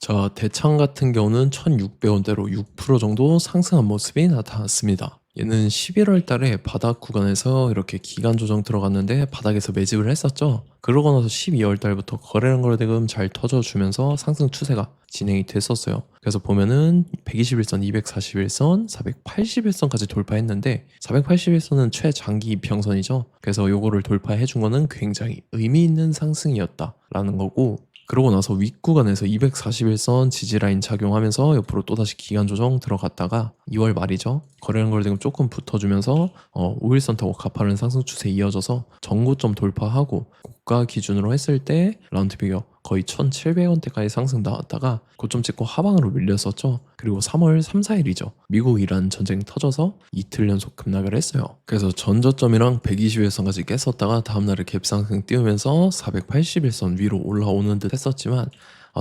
자, 대창 같은 경우는 1,600원대로 6% 정도 상승한 모습이 나타났습니다. 얘는 11월 달에 바닥 구간에서 이렇게 기간 조정 들어갔는데 바닥에서 매집을 했었죠. 그러고 나서 12월 달부터 거래량 거래대금 잘 터져주면서 상승 추세가 진행이 됐었어요. 그래서 보면은 121선, 241선, 481선까지 돌파했는데 481선은 최장기 이평선이죠. 그래서 요거를 돌파해 준 거는 굉장히 의미 있는 상승이었다라는 거고, 그러고 나서 윗구간에서 241선 지지라인 작용하면서 옆으로 또다시 기간 조정 들어갔다가 2월 말이죠. 거래량 거래대금 조금 붙어주면서 5일선 타고 가파른 상승 추세 이어져서 전고점 돌파하고 고가 기준으로 했을 때 라운드 비교 거의 1,700원대까지 상승 나왔다가 고점 찍고 하방으로 밀렸었죠. 그리고 3월 3, 4일이죠. 미국 이란 전쟁 터져서 이틀 연속 급락을 했어요. 그래서 전저점이랑 121선까지 깼었다가 다음날에 갭상승 띄우면서 481선 위로 올라오는 듯 했었지만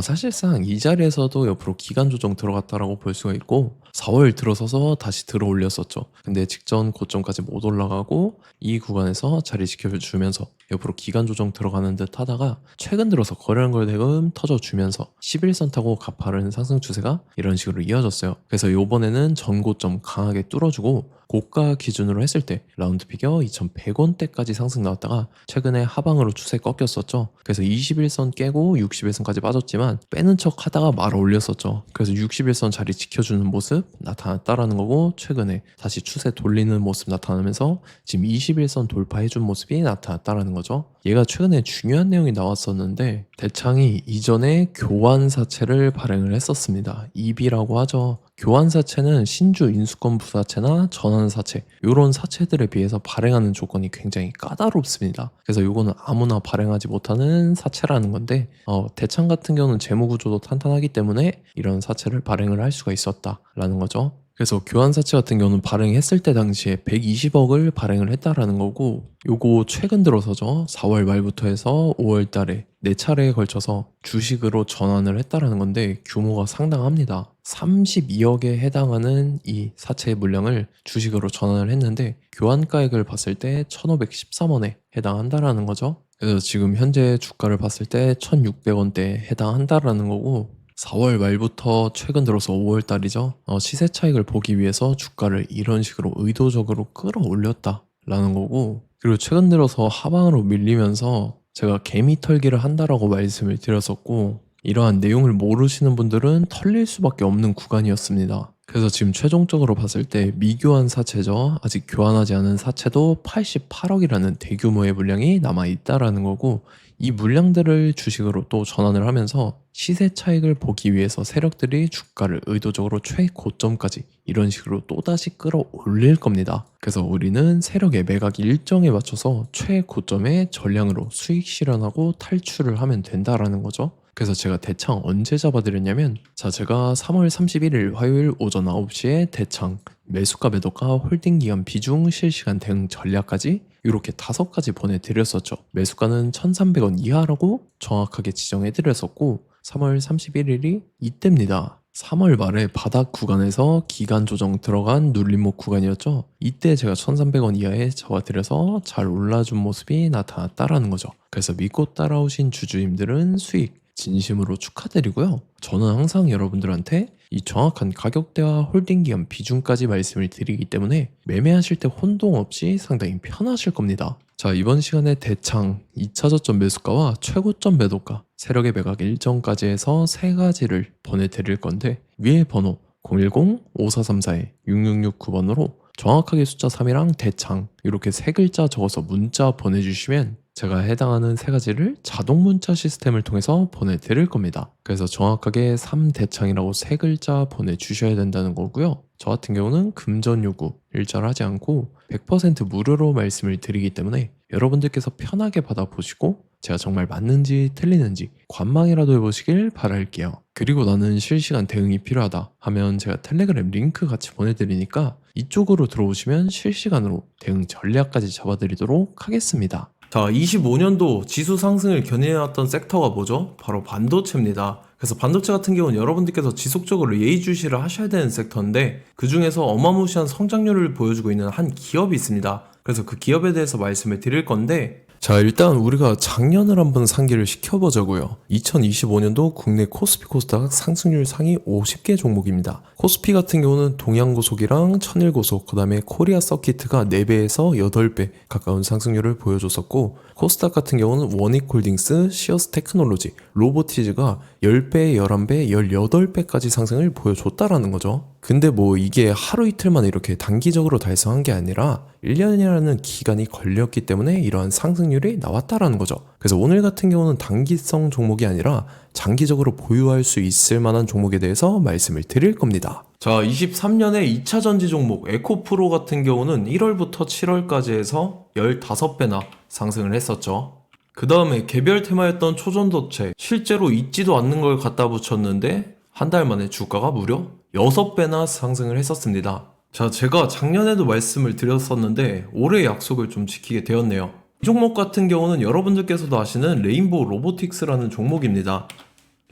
사실상 이 자리에서도 옆으로 기간 조정 들어갔다라고 볼 수가 있고 4월 들어서서 다시 들어 올렸었죠. 근데 직전 고점까지 못 올라가고 이 구간에서 자리 지켜주면서 옆으로 기간 조정 들어가는 듯 하다가 최근 들어서 거래량 거래대금 터져주면서 11선 타고 가파른 상승 추세가 이런 식으로 이어졌어요. 그래서 요번에는 전고점 강하게 뚫어주고 고가 기준으로 했을 때 라운드 피겨 2,100원대까지 상승 나왔다가 최근에 하방으로 추세 꺾였었죠. 그래서 21선 깨고 61선까지 빠졌지만 빼는 척 하다가 말아 올렸었죠. 그래서 61선 자리 지켜주는 모습 나타났다라는 거고, 최근에 다시 추세 돌리는 모습 나타나면서 지금 21선 돌파해준 모습이 나타났다라는 거죠. 얘가 최근에 중요한 내용이 나왔었는데 대창이 이전에 교환사채를 발행을 했었습니다. EB라고 하죠. 교환사채는 신주 인수권 부사채나 전환사채 이런 사채들에 비해서 발행하는 조건이 굉장히 까다롭습니다. 그래서 이거는 아무나 발행하지 못하는 사채라는 건데 대창 같은 경우는 재무구조도 탄탄하기 때문에 이런 사채를 발행을 할 수가 있었다라는 거죠. 그래서 교환사채 같은 경우는 발행했을 때 당시에 120억을 발행을 했다라는 거고, 요거 최근 들어서죠. 4월 말부터 해서 5월 달에 4차례에 걸쳐서 주식으로 전환을 했다라는 건데 규모가 상당합니다. 32억에 해당하는 이 사채 물량을 주식으로 전환을 했는데 교환가액을 봤을 때 1,513원에 해당한다라는 거죠. 그래서 지금 현재 주가를 봤을 때 1,600원대에 해당한다라는 거고, 4월 말부터 최근 들어서 5월 달이죠. 시세 차익을 보기 위해서 주가를 이런 식으로 의도적으로 끌어올렸다라는 거고, 그리고 최근 들어서 하방으로 밀리면서 제가 개미 털기를 한다라고 말씀을 드렸었고, 이러한 내용을 모르시는 분들은 털릴 수밖에 없는 구간이었습니다. 그래서 지금 최종적으로 봤을 때 미교환 사채죠. 아직 교환하지 않은 사채도 88억이라는 대규모의 물량이 남아있다라는 거고, 이 물량들을 주식으로 또 전환을 하면서 시세 차익을 보기 위해서 세력들이 주가를 의도적으로 최고점까지 이런 식으로 또다시 끌어올릴 겁니다. 그래서 우리는 세력의 매각 일정에 맞춰서 최고점의 전량으로 수익 실현하고 탈출을 하면 된다라는 거죠. 그래서 제가 대창 언제 잡아드렸냐면, 제가 3월 31일 화요일 오전 9시에 대창 매수가 매도가 홀딩 기간 비중 실시간 대응 전략까지 이렇게 5가지 보내드렸었죠. 매수가는 1,300원 이하라고 정확하게 지정해드렸었고 3월 31일이 이때입니다. 3월 말에 바닥 구간에서 기간 조정 들어간 눌림목 구간이었죠. 이때 제가 1,300원 이하에 잡아드려서 잘 올라준 모습이 나타났다라는 거죠. 그래서 믿고 따라오신 주주님들은 수익 진심으로 축하드리고요. 저는 항상 여러분들한테 이 정확한 가격대와 홀딩 기간 비중까지 말씀을 드리기 때문에 매매하실 때 혼동 없이 상당히 편하실 겁니다. 자, 이번 시간에 대창 2차 저점 매수가와 최고점 매도가, 세력의 매각 일정까지 해서 3가지를 보내드릴 건데, 위에 번호 010-5434-6669번으로 정확하게 숫자 3이랑 대창 이렇게 3글자 적어서 문자 보내주시면 제가 해당하는 3가지를 자동 문자 시스템을 통해서 보내드릴 겁니다. 그래서 정확하게 3대창이라고 3글자 보내주셔야 된다는 거고요. 저 같은 경우는 금전 요구 일절 하지 않고 100% 무료로 말씀을 드리기 때문에 여러분들께서 편하게 받아보시고 제가 정말 맞는지 틀리는지 관망이라도 해보시길 바랄게요. 그리고 나는 실시간 대응이 필요하다 하면 제가 텔레그램 링크 같이 보내드리니까 이쪽으로 들어오시면 실시간으로 대응 전략까지 잡아드리도록 하겠습니다. 자, 25년도 지수 상승을 견인해왔던 섹터가 뭐죠? 바로 반도체입니다. 그래서 반도체 같은 경우는 여러분들께서 지속적으로 예의주시를 하셔야 되는 섹터인데, 그 중에서 어마무시한 성장률을 보여주고 있는 한 기업이 있습니다. 그래서 그 기업에 대해서 말씀을 드릴 건데, 자, 일단 우리가 작년을 한번 상기를 시켜보자고요. 2025년도 국내 코스피 코스닥 상승률 상위 50개 종목입니다. 코스피 같은 경우는 동양고속이랑 천일고속, 그 다음에 코리아 서키트가 4배에서 8배 가까운 상승률을 보여줬었고, 코스닥 같은 경우는 원익홀딩스, 시어스 테크놀로지, 로보티즈가 10배, 11배, 18배까지 상승을 보여줬다라는 거죠. 근데 뭐 이게 하루 이틀 만에 이렇게 단기적으로 달성한 게 아니라 1년이라는 기간이 걸렸기 때문에 이러한 상승률이 나왔다라는 거죠. 그래서 오늘 같은 경우는 단기성 종목이 아니라 장기적으로 보유할 수 있을 만한 종목에 대해서 말씀을 드릴 겁니다. 자, 23년에 2차 전지 종목 에코프로 같은 경우는 1월부터 7월까지 해서 15배나 상승을 했었죠. 그 다음에 개별 테마였던 초전도체, 실제로 있지도 않는 걸 갖다 붙였는데 한 달 만에 주가가 무려 6배나 상승을 했었습니다. 자, 제가 작년에도 말씀을 드렸었는데 올해 약속을 좀 지키게 되었네요. 이 종목 같은 경우는 여러분들께서도 아시는 레인보우 로보틱스라는 종목입니다.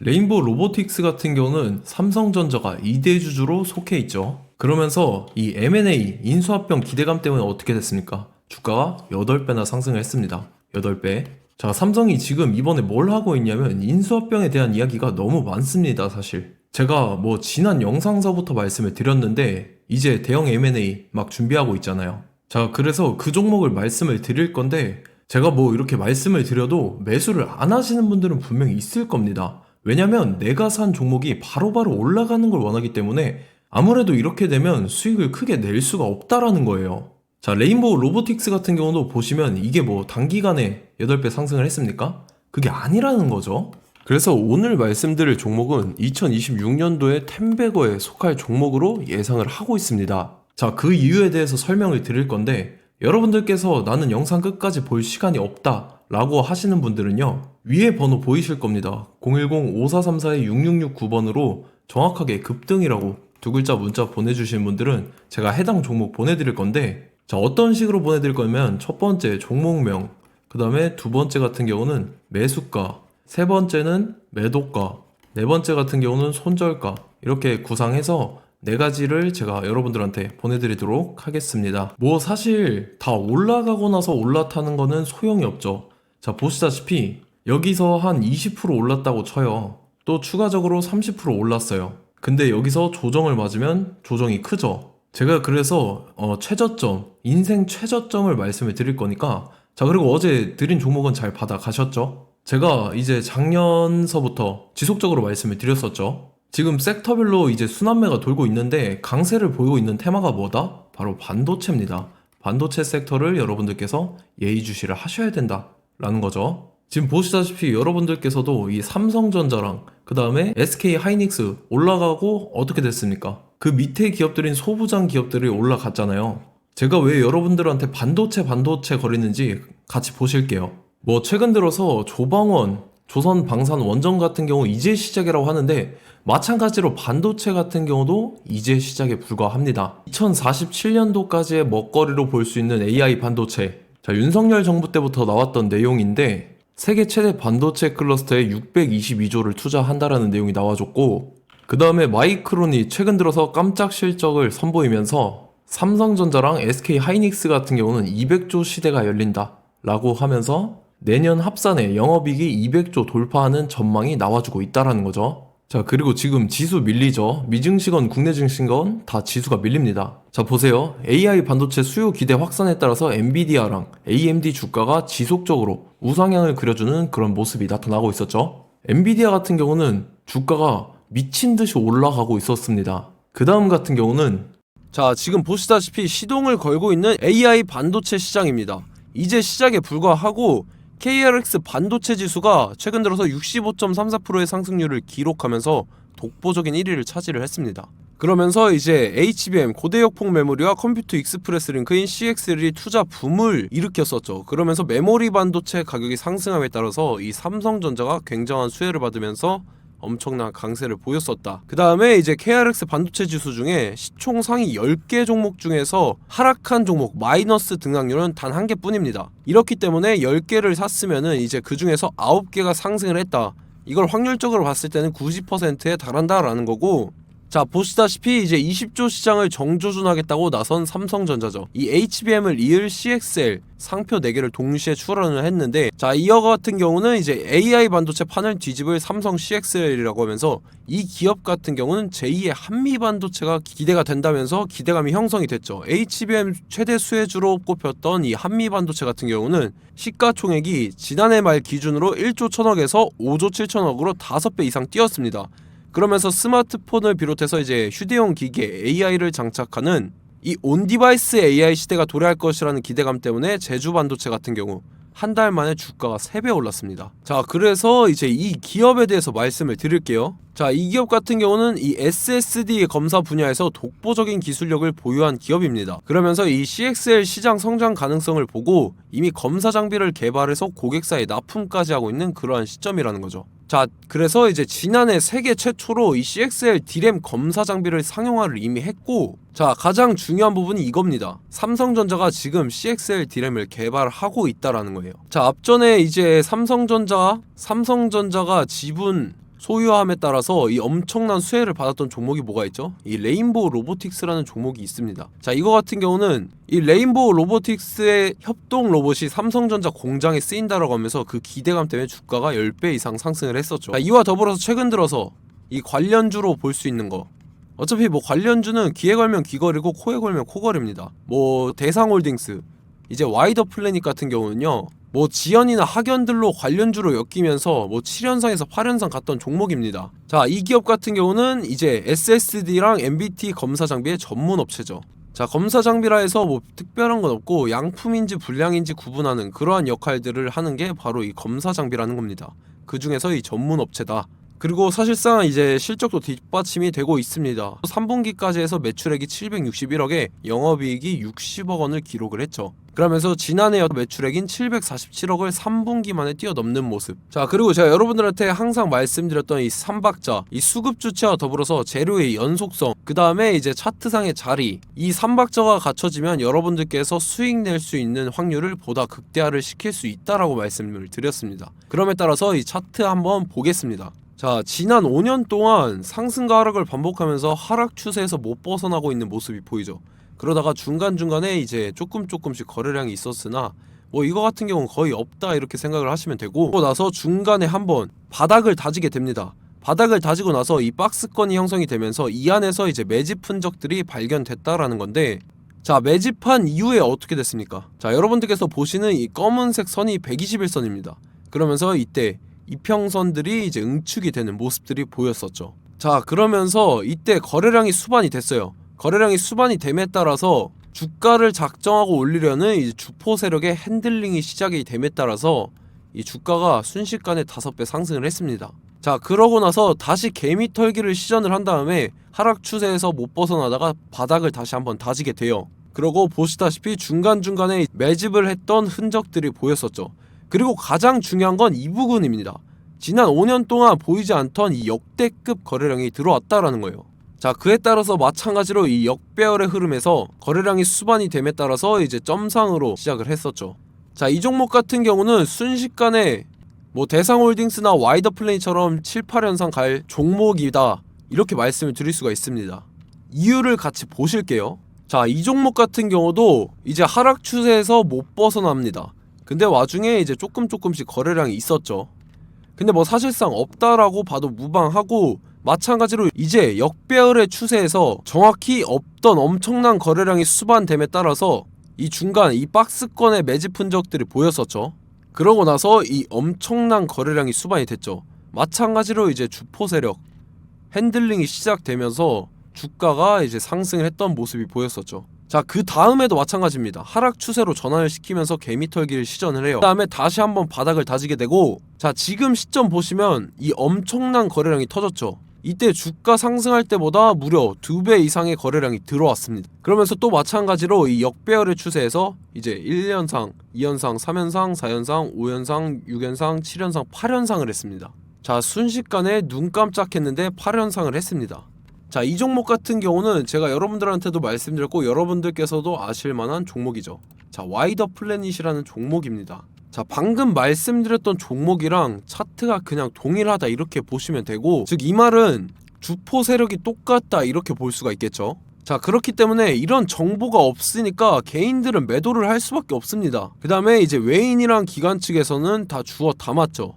레인보우 로보틱스 같은 경우는 삼성전자가 2대 주주로 속해 있죠. 그러면서 이 M&A 인수합병 기대감 때문에 어떻게 됐습니까? 주가가 8배나 상승을 했습니다. 8배. 자, 삼성이 지금 이번에 뭘 하고 있냐면 인수합병에 대한 이야기가 너무 많습니다, 사실. 제가 뭐 지난 영상서부터 말씀을 드렸는데 이제 대형 M&A 막 준비하고 있잖아요. 자, 그래서 그 종목을 말씀을 드릴 건데 제가 뭐 이렇게 말씀을 드려도 매수를 안 하시는 분들은 분명히 있을 겁니다. 왜냐면 내가 산 종목이 바로바로 올라가는 걸 원하기 때문에 아무래도 이렇게 되면 수익을 크게 낼 수가 없다라는 거예요. 자, 레인보우 로보틱스 같은 경우도 보시면 이게 뭐 단기간에 8배 상승을 했습니까? 그게 아니라는 거죠. 그래서 오늘 말씀드릴 종목은 2026년도에 템베거에 속할 종목으로 예상을 하고 있습니다. 자, 그 이유에 대해서 설명을 드릴 건데 여러분들께서 나는 영상 끝까지 볼 시간이 없다 라고 하시는 분들은요, 위에 번호 보이실 겁니다. 010-5434-6669번으로 정확하게 급등이라고 2글자 문자 보내주신 분들은 제가 해당 종목 보내드릴 건데, 자, 어떤 식으로 보내드릴 거냐면 첫 번째 종목명, 그 다음에 두 번째 같은 경우는 매수가, 세 번째는 매도가, 네 번째 같은 경우는 손절가, 이렇게 구상해서 4가지를 제가 여러분들한테 보내드리도록 하겠습니다. 뭐 사실 다 올라가고 나서 올라타는 거는 소용이 없죠. 자, 보시다시피 여기서 한 20% 올랐다고 쳐요. 또 추가적으로 30% 올랐어요. 근데 여기서 조정을 맞으면 조정이 크죠. 제가 그래서 최저점, 인생 최저점을 말씀을 드릴 거니까, 자, 그리고 어제 드린 종목은 잘 받아가셨죠? 제가 이제 작년서부터 지속적으로 말씀을 드렸었죠. 지금 섹터별로 이제 순환매가 돌고 있는데 강세를 보이고 있는 테마가 뭐다? 바로 반도체입니다. 반도체 섹터를 여러분들께서 예의주시를 하셔야 된다라는 거죠. 지금 보시다시피 여러분들께서도 이 삼성전자랑 그 다음에 SK 하이닉스 올라가고 어떻게 됐습니까? 그 밑에 기업들인 소부장 기업들이 올라갔잖아요. 제가 왜 여러분들한테 반도체 거리는지 같이 보실게요. 뭐 최근 들어서 조방원, 조선방산원전 같은 경우 이제 시작이라고 하는데 마찬가지로 반도체 같은 경우도 이제 시작에 불과합니다. 2047년도까지의 먹거리로 볼 수 있는 AI 반도체. 자, 윤석열 정부 때부터 나왔던 내용인데 세계 최대 반도체 클러스터에 622조를 투자한다라는 내용이 나와줬고, 그 다음에 마이크론이 최근 들어서 깜짝 실적을 선보이면서 삼성전자랑 SK 하이닉스 같은 경우는 200조 시대가 열린다 라고 하면서 내년 합산에 영업이익이 200조 돌파하는 전망이 나와주고 있다라는 거죠. 자, 그리고 지금 지수 밀리죠. 미증시건 국내 증시건 다 지수가 밀립니다. 자, 보세요. AI 반도체 수요 기대 확산에 따라서 엔비디아랑 AMD 주가가 지속적으로 우상향을 그려주는 그런 모습이 나타나고 있었죠. 엔비디아 같은 경우는 주가가 미친 듯이 올라가고 있었습니다. 그 다음 같은 경우는, 자, 지금 보시다시피 시동을 걸고 있는 AI 반도체 시장입니다. 이제 시작에 불과하고 KRX 반도체 지수가 최근 들어서 65.34%의 상승률을 기록하면서 독보적인 1위를 차지를 했습니다. 그러면서 이제 HBM 고대역폭 메모리와 컴퓨터 익스프레스 링크인 CXL이 투자 붐을 일으켰었죠. 그러면서 메모리 반도체 가격이 상승함에 따라서 이 삼성전자가 굉장한 수혜를 받으면서 엄청난 강세를 보였었다. 그 다음에 이제 KRX 반도체 지수 중에 시총 상위 10개 종목 중에서 하락한 종목 마이너스 등락률은 단 1개뿐입니다. 이렇기 때문에 10개를 샀으면은 이제 그 중에서 9개가 상승을 했다. 이걸 확률적으로 봤을 때는 90%에 달한다라는 거고, 자, 보시다시피 이제 20조 시장을 정조준하겠다고 나선 삼성전자죠. 이 HBM을 이을 CXL 상표 4개를 동시에 출원을 했는데, 자, 이어 같은 경우는 이제 AI 반도체 판을 뒤집을 삼성 CXL이라고 하면서 이 기업 같은 경우는 제2의 한미 반도체가 기대가 된다면서 기대감이 형성이 됐죠. HBM 최대 수혜주로 꼽혔던 이 한미 반도체 같은 경우는 시가총액이 지난해 말 기준으로 1조 1000억에서 5조 7천억으로 5배 이상 뛰었습니다. 그러면서 스마트폰을 비롯해서 이제 휴대용 기기에 AI를 장착하는 이 온디바이스 AI 시대가 도래할 것이라는 기대감 때문에 제주 반도체 같은 경우 한 달 만에 주가가 3배 올랐습니다. 자, 그래서 이제 이 기업에 대해서 말씀을 드릴게요. 자, 이 기업 같은 경우는 이 SSD 검사 분야에서 독보적인 기술력을 보유한 기업입니다. 그러면서 이 CXL 시장 성장 가능성을 보고 이미 검사 장비를 개발해서 고객사에 납품까지 하고 있는 그러한 시점이라는 거죠. 자, 그래서 이제 지난해 세계 최초로 이 CXL D램 검사 장비를 상용화를 이미 했고, 자, 가장 중요한 부분이 이겁니다. 삼성전자가 지금 CXL D램을 개발하고 있다라는 거예요. 자, 앞전에 이제 삼성전자가 지분 소유함에 따라서 이 엄청난 수혜를 받았던 종목이 뭐가 있죠? 이 레인보우 로보틱스라는 종목이 있습니다. 자, 이거 같은 경우는 이 레인보우 로보틱스의 협동 로봇이 삼성전자 공장에 쓰인다라고 하면서 그 기대감 때문에 주가가 10배 이상 상승을 했었죠. 자, 이와 더불어서 최근 들어서 이 관련주로 볼 수 있는 거, 어차피 뭐 관련주는 귀에 걸면 귀걸이고 코에 걸면 코걸이입니다. 뭐 대상홀딩스, 이제 와이더 플래닛 같은 경우는요, 뭐 지연이나 학연들로 관련주로 엮이면서 뭐 7연상에서 8연상 갔던 종목입니다. 자, 이 기업 같은 경우는 이제 SSD랑 MBT 검사 장비의 전문 업체죠. 자, 검사 장비라 해서 뭐 특별한 건 없고 양품인지 불량인지 구분하는 그러한 역할들을 하는 게 바로 이 검사 장비라는 겁니다. 그 중에서 이 전문 업체다. 그리고 사실상 이제 실적도 뒷받침이 되고 있습니다. 3분기까지 해서 매출액이 761억에 영업이익이 60억 원을 기록을 했죠. 그러면서 지난해 매출액인 747억을 3분기 만에 뛰어넘는 모습. 자, 그리고 제가 여러분들한테 항상 말씀드렸던 이 3박자, 이 수급 주체와 더불어서 재료의 연속성, 그 다음에 이제 차트상의 자리, 이 3박자가 갖춰지면 여러분들께서 수익 낼 수 있는 확률을 보다 극대화를 시킬 수 있다라고 말씀을 드렸습니다. 그럼에 따라서 이 차트 한번 보겠습니다. 자, 지난 5년 동안 상승과 하락을 반복하면서 하락 추세에서 못 벗어나고 있는 모습이 보이죠. 그러다가 중간중간에 이제 조금씩 거래량이 있었으나 뭐 이거 같은 경우는 거의 없다 이렇게 생각을 하시면 되고, 그러고 나서 중간에 한번 바닥을 다지게 됩니다. 바닥을 다지고 나서 이 박스권이 형성이 되면서 이 안에서 이제 매집 흔적들이 발견됐다라는 건데, 자, 매집한 이후에 어떻게 됐습니까? 자, 여러분들께서 보시는 이 검은색 선이 121선입니다. 그러면서 이때 이평선들이 이제 응축이 되는 모습들이 보였었죠. 자, 그러면서 이때 거래량이 수반이 됐어요. 거래량이 수반이 됨에 따라서 주가를 작정하고 올리려는 이제 주포 세력의 핸들링이 시작이 됨에 따라서 이 주가가 순식간에 5배 상승을 했습니다. 자, 그러고 나서 다시 개미 털기를 시전을 한 다음에 하락 추세에서 못 벗어나다가 바닥을 다시 한번 다지게 돼요. 그러고 보시다시피 중간중간에 매집을 했던 흔적들이 보였었죠. 그리고 가장 중요한 건 이 부분입니다. 지난 5년 동안 보이지 않던 이 역대급 거래량이 들어왔다라는 거예요. 자, 그에 따라서 마찬가지로 이 역배열의 흐름에서 거래량이 수반이 됨에 따라서 이제 점상으로 시작을 했었죠. 자, 이 종목 같은 경우는 순식간에 뭐 대상홀딩스나 와이더 플레이처럼 7, 8연상 갈 종목이다 이렇게 말씀을 드릴 수가 있습니다. 이유를 같이 보실게요. 자, 이 종목 같은 경우도 이제 하락 추세에서 못 벗어납니다. 근데 와중에 이제 조금씩 거래량이 있었죠. 근데 뭐 사실상 없다라고 봐도 무방하고, 마찬가지로 이제 역배열의 추세에서 정확히 없던 엄청난 거래량이 수반됨에 따라서 이 중간 이 박스권의 매집 흔적들이 보였었죠. 그러고 나서 이 엄청난 거래량이 수반이 됐죠. 마찬가지로 이제 주포 세력 핸들링이 시작되면서 주가가 이제 상승을 했던 모습이 보였었죠. 자, 그 다음에도 마찬가지입니다. 하락 추세로 전환을 시키면서 개미털기를 시전을 해요. 그 다음에 다시 한번 바닥을 다지게 되고, 자, 지금 시점 보시면 이 엄청난 거래량이 터졌죠. 이때 주가 상승할 때보다 무려 2배 이상의 거래량이 들어왔습니다. 그러면서 또 마찬가지로 이 역배열의 추세에서 이제 1연상, 2연상, 3연상, 4연상, 5연상, 6연상, 7연상, 8연상을 했습니다. 자, 순식간에 눈 깜짝했는데 8연상을 했습니다. 자, 이 종목 같은 경우는 제가 여러분들한테도 말씀드렸고 여러분들께서도 아실만한 종목이죠. 자, 와이더 플래닛이라는 종목입니다. 자, 방금 말씀드렸던 종목이랑 차트가 그냥 동일하다 이렇게 보시면 되고, 즉 이 말은 주포 세력이 똑같다 이렇게 볼 수가 있겠죠. 자, 그렇기 때문에 이런 정보가 없으니까 개인들은 매도를 할 수밖에 없습니다. 그 다음에 이제 외인이랑 기관 측에서는 다 주워 담았죠.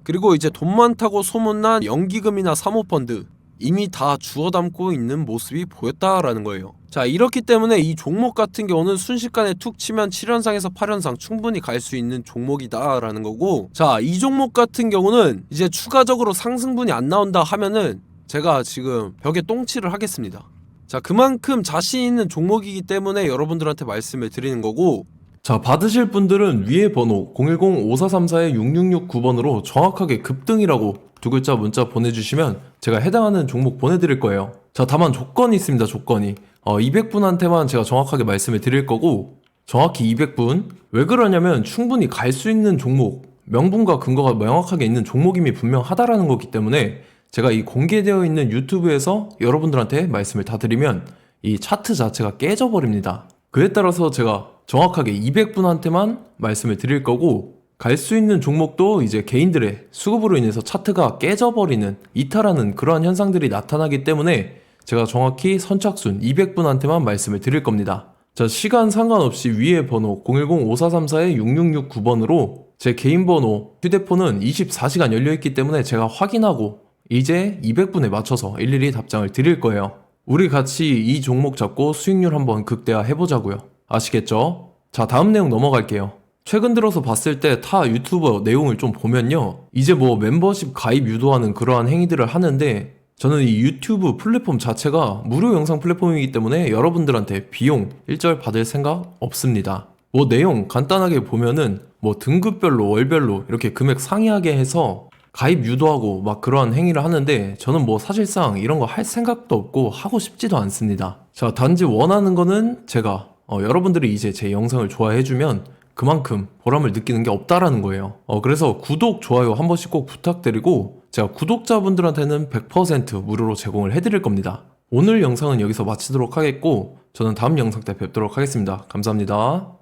그리고 이제 돈 많다고 소문난 연기금이나 사모펀드 이미 다 주워 담고 있는 모습이 보였다라는 거예요. 자, 이렇기 때문에 이 종목 같은 경우는 순식간에 툭 치면 7연상에서 8연상 충분히 갈 수 있는 종목이다 라는 거고, 자, 이 종목 같은 경우는 이제 추가적으로 상승분이 안 나온다 하면은 제가 지금 벽에 똥칠을 하겠습니다. 자, 그만큼 자신 있는 종목이기 때문에 여러분들한테 말씀을 드리는 거고, 자, 받으실 분들은 위에 번호 010-5434-6669번으로 정확하게 급등이라고 두 글자 문자 보내주시면 제가 해당하는 종목 보내드릴 거예요. 자, 다만 조건이 있습니다. 조건이 200분한테만 제가 정확하게 말씀을 드릴 거고, 정확히 200분. 왜 그러냐면 충분히 갈 수 있는 종목, 명분과 근거가 명확하게 있는 종목임이 분명하다라는 거기 때문에 제가 이 공개되어 있는 유튜브에서 여러분들한테 말씀을 다 드리면 이 차트 자체가 깨져버립니다. 그에 따라서 제가 정확하게 200분한테만 말씀을 드릴 거고, 갈 수 있는 종목도 이제 개인들의 수급으로 인해서 차트가 깨져버리는, 이탈하는 그러한 현상들이 나타나기 때문에 제가 정확히 선착순 200분한테만 말씀을 드릴 겁니다. 자, 시간 상관없이 위에 번호 010-5434-6669번으로 제 개인 번호, 휴대폰은 24시간 열려있기 때문에 제가 확인하고 이제 200분에 맞춰서 일일이 답장을 드릴 거예요. 우리 같이 이 종목 잡고 수익률 한번 극대화 해보자고요. 아시겠죠? 자, 다음 내용 넘어갈게요. 최근 들어서 봤을 때 타 유튜버 내용을 좀 보면요, 이제 뭐 멤버십 가입 유도하는 그러한 행위들을 하는데, 저는 이 유튜브 플랫폼 자체가 무료 영상 플랫폼이기 때문에 여러분들한테 비용 일절 받을 생각 없습니다. 뭐 내용 간단하게 보면은 뭐 등급별로 월별로 이렇게 금액 상이하게 해서 가입 유도하고 막 그러한 행위를 하는데, 저는 뭐 사실상 이런 거 할 생각도 없고 하고 싶지도 않습니다. 자, 단지 원하는 거는 제가 여러분들이 이제 제 영상을 좋아해주면 그만큼 보람을 느끼는 게 없다라는 거예요. 그래서 구독, 좋아요 한 번씩 꼭 부탁드리고, 제가 구독자분들한테는 100% 무료로 제공을 해드릴 겁니다. 오늘 영상은 여기서 마치도록 하겠고, 저는 다음 영상 때 뵙도록 하겠습니다. 감사합니다.